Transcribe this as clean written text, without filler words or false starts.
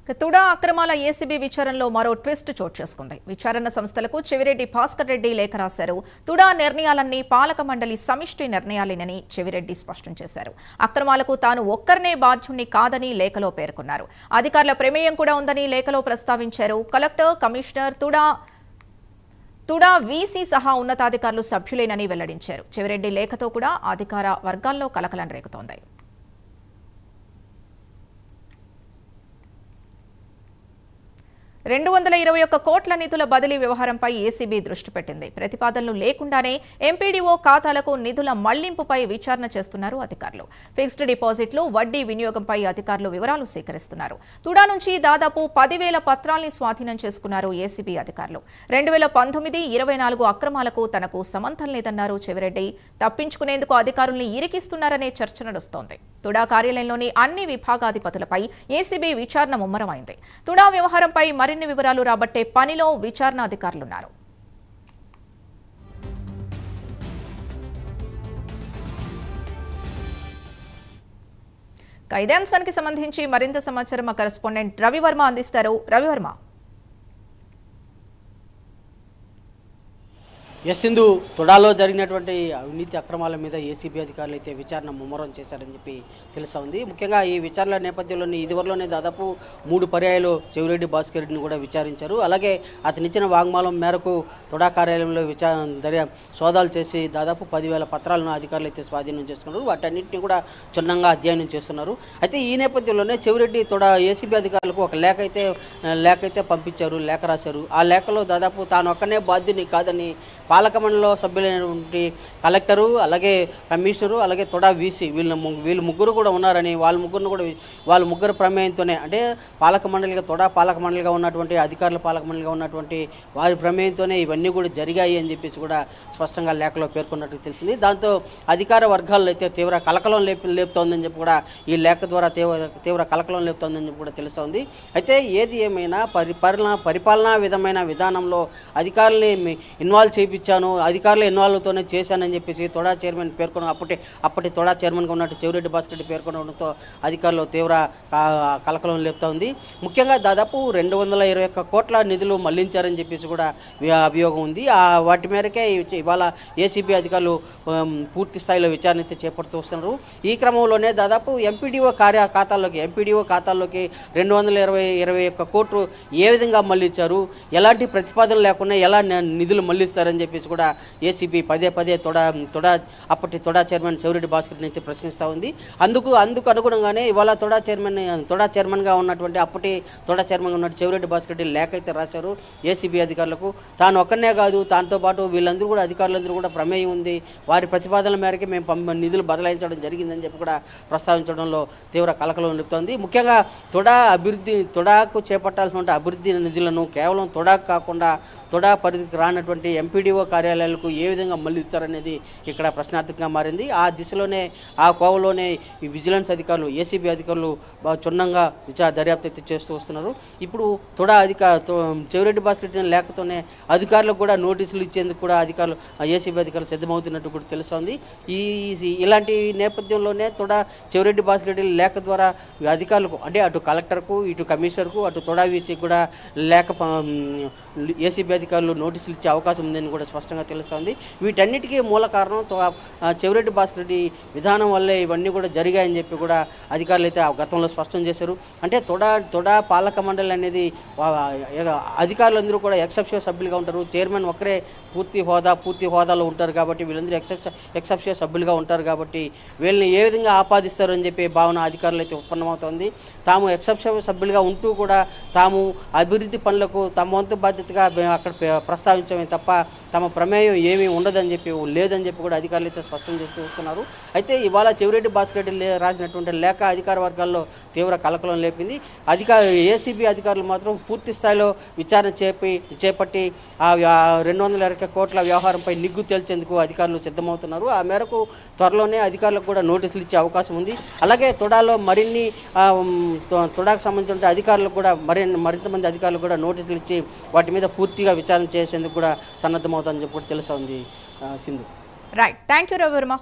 తుడా అక్రమాల ఏసీబీ విచారణలో మరో ట్విస్ట్ చోటు చేసుకుంది. విచారణ సంస్థలకు చెవిరెడ్డి భాస్కర్ రెడ్డి లేఖ రాశారు. తుడా నిర్ణయాలన్నీ పాలక మండలి సమిష్టి నిర్ణయాలేనని చెవిరెడ్డి స్పష్టం చేశారు. అక్రమాలకు తాను ఒక్కరినే బాధ్యుణ్ణి కాదని లేఖలో పేర్కొన్నారు. అధికారుల ప్రమేయం కూడా ఉందని లేఖలో ప్రస్తావించారు. కలెక్టర్, కమిషనర్, తుడా వీసీ సహా ఉన్నతాధికారులు సభ్యులేనని వెల్లడించారు. చెవిరెడ్డి లేఖతో కూడా అధికార వర్గాల్లో కలకలం రేగుతోంది. 221 కోట్ల నిధుల బదిలీ వ్యవహారంపై ఏసీబీ దృష్టి పెట్టింది. ప్రతిపాదనలు లేకుండానే ఎంపీడీఓ ఖాతాలకు నిధుల మళ్లింపుపై విచారణ చేస్తున్నారు అధికారులు. ఫిక్స్డ్ డిపాజిట్లు, వడ్డీ వినియోగంపై అధికారులు వివరాలు సేకరిస్తున్నారు. తుడా నుంచి దాదాపు 10,000 పత్రాల్ని స్వాధీనం చేసుకున్నారు ఏసీబీ అధికారులు. 2019-24 అక్రమాలకు తనకు సంబంధం లేదన్నారు చెవిరెడ్డి. తప్పించుకునేందుకు అధికారుల్ని ఇరికిస్తున్నారనే చర్చ నడుస్తోంది. తుడా కార్యాలయంలోని అన్ని విభాగాధిపతులపై ఏసీబీ విచారణ ముమ్మరమైంది. తుడా వ్యవహారంపై మరిన్ని వివరాలు రాబట్టే పనిలో విచారణ అధికారులున్నారు. ఇదే అంశానికి సంబంధించి మరింత సమాచారం మా కరెస్పాండెంట్ రవివర్మ అందిస్తారు. రవివర్మ. సింధు, తుడాలో జరిగినటువంటి అవినీతి అక్రమాల మీద ఏసీబీ అధికారులు అయితే విచారణ ముమ్మరం చేశారని చెప్పి తెలుసా ఉంది. ముఖ్యంగా ఈ విచారణ నేపథ్యంలోనే ఇదివరలోనే దాదాపు 3 పర్యాయాలు చెవిరెడ్డి భాస్కర్ రెడ్డిని కూడా విచారించారు. అలాగే అతను ఇచ్చిన వాగ్మూలం మేరకు తుడా కార్యాలయంలో సోదాలు చేసి దాదాపు 10,000 పత్రాలను అధికారులు అయితే స్వాధీనం చేసుకున్నారు. వాటన్నింటినీ కూడా క్షుణ్ణంగా అధ్యయనం చేస్తున్నారు. అయితే ఈ నేపథ్యంలోనే చెవిరెడ్డి తుడా ఏసీబీ అధికారులకు ఒక లేఖ అయితే పంపించారు, లేఖ రాశారు. ఆ లేఖలో దాదాపు తాను ఒక్కనే బాధ్యుని కాదని పాలక మండలిలో సభ్యులైనటువంటి కలెక్టరు, అలాగే కమిషనరు, అలాగే తుడా వీసీ వీళ్ళు ముగ్గురు కూడా ఉన్నారని, వాళ్ళ ముగ్గురు ప్రమేయంతోనే, అంటే తుడా పాలక మండలిగా ఉన్నటువంటి అధికారుల పాలక మండలిగా ఉన్నటువంటి వారి ప్రమేయంతోనే ఇవన్నీ కూడా జరిగాయి అని చెప్పేసి కూడా స్పష్టంగా లేఖలో పేర్కొన్నట్టు తెలిసింది. దాంతో అధికార వర్గాల్లో అయితే తీవ్ర కలకలం లేపుతోందని చెప్పి కూడా ఈ లేఖ ద్వారా తీవ్ర కలకలం లేపుతోందని చెప్పి కూడా తెలుస్తోంది. అయితే ఏది ఏమైనా పరిపాలనా విధానంలో అధికారుల్ని ఇన్వాల్వ్ చేయించాను, అధికారులు ఇన్వాల్వ్తోనే చేశానని చెప్పేసి తుడా చైర్మన్ పేర్కొన్న అప్పటి తుడా చైర్మన్గా ఉన్నట్టు చెవిరెడ్డి భాస్కర్ రెడ్డి పేర్కొనడంతో అధికారులు తీవ్ర కలకలం లేపుతా ఉంది. ముఖ్యంగా దాదాపు 221 కోట్ల నిధులు మళ్లించారని చెప్పేసి కూడా అభియోగం ఉంది. వాటి మేరకే ఇవాళ ఏసీబీ అధికారులు పూర్తి స్థాయిలో విచారణ అయితే చేపడుతూ వస్తున్నారు. ఈ క్రమంలోనే దాదాపు ఎంపీడీఓ ఖాతాల్లోకి 221 కోట్లు ఏ విధంగా మళ్లించారు, ఎలాంటి ప్రతిపాదన లేకుండా ఎలా నిధులు మళ్లిస్తారని చెప్పేసి కూడా ఏసీబీ పదే అప్పటి తుడా చైర్మన్ చెవిరెడ్డి భాస్కర్ని అయితే ప్రశ్నిస్తూ ఉంది. అందుకు అనుగుణంగానే ఇవాళ తుడా చైర్మన్గా ఉన్నటువంటి అప్పటి తుడా చైర్మన్గా ఉన్నటువంటి చెవిరెడ్డి భాస్కర్ రెడ్డి లేఖ అయితే రాశారు ఏసీబీ అధికారులకు. తాను ఒక్కనే కాదు, దాంతో పాటు వీళ్ళందరూ కూడా అధికారులందరూ కూడా ప్రమేయం ఉంది, వారి ప్రతిపాదనల మేరకు మేము నిధులు బదలాయించడం జరిగిందని చెప్పి కూడా ప్రస్తావించడంలో తీవ్ర కలకలం నిలుపుతోంది. ముఖ్యంగా తుడాకు చేపట్టాల్సిన అభివృద్ధి నిధులను కేవలం తుడాకు కాకుండా తుడా పరిధికి రానటువంటి ఎంపీడీఓ కార్యాలయాలకు ఏ విధంగా మళ్లిస్తారనేది ఇక్కడ ప్రశ్నార్థకంగా మారింది. ఆ దిశలోనే, ఆ కోవలోనే ఈ విజిలెన్స్ అధికారులు, ఏసీబీ అధికారులు క్షుణ్ణంగా దర్యాప్తు అయితే చేస్తూ వస్తున్నారు. ఇప్పుడు చెవిరెడ్డి భాస్కర్ రెడ్డి లేఖతోనే అధికారులకు కూడా నోటీసులు ఇచ్చేందుకు కూడా ఏసీబీ అధికారులు సిద్ధమవుతున్నట్టు కూడా తెలుస్తోంది. ఇలాంటి నేపథ్యంలోనే చెవిరెడ్డి భాస్కర్ రెడ్డి లేఖ ద్వారా అధికారులకు, అంటే అటు కలెక్టర్కు, ఇటు కమిషనర్కు, అటు తుడా వీసీ కూడా లేఖ ఏసీబీ అధికారులు నోటీసులు ఇచ్చే అవకాశం ఉందని కూడా స్పష్టంగా తెలుస్తోంది. వీటన్నిటికీ మూల కారణం చెవిరెడ్డి భాస్కర్ రెడ్డి విధానం వల్లే ఇవన్నీ కూడా జరిగాయని చెప్పి కూడా అధికారులు అయితే గతంలో స్పష్టం చేశారు. అంటే తుడా పాలక మండలి అనేది అధికారులందరూ కూడా ఎక్సెప్షియో సభ్యులుగా ఉంటారు. చైర్మన్ ఒక్కరే పూర్తి హోదాలో ఉంటారు కాబట్టి వీళ్ళందరూ ఎక్సెప్షియో సభ్యులుగా ఉంటారు కాబట్టి వీళ్ళని ఏ విధంగా ఆపాదిస్తారు అని చెప్పి భావన అధికారులు అయితే ఉత్పన్నమవుతోంది. తాము ఎక్సెప్షియో సభ్యులుగా ఉంటూ కూడా తాము అభివృద్ధి పనులకు తమ వంతు బాధ్యతగా అక్కడ ప్రస్తావించమే తప్ప తమ ప్రమేయం ఏమీ లేదని చెప్పి కూడా అధికారులు అయితే స్పష్టం చేస్తూ వస్తున్నారు. అయితే ఇవాళ చెవిరెడ్డి భాస్కర్ రెడ్డి రాసినటువంటి లేఖ అధికార వర్గాల్లో తీవ్ర కలకలం లేపింది. ఏసీబీ అధికారులు మాత్రం పూర్తి స్థాయిలో విచారణ చేపట్టి ఆ 220 కోట్ల వ్యవహారంపై నిగ్గు తేల్చేందుకు అధికారులు సిద్ధమవుతున్నారు. ఆ మేరకు త్వరలోనే అధికారులకు కూడా నోటీసులు ఇచ్చే అవకాశం ఉంది. అలాగే తుడాలో తుడాకు సంబంధించిన అధికారులకు కూడా మరింత మంది అధికారులు కూడా నోటీసులు ఇచ్చి వాటి మీద పూర్తిగా విచారణ చేసేందుకు కూడా సన్నద్ధమవుతారని చెప్పి తెలుస్తోంది. Sindhu. Right, thank you Ravi Varma.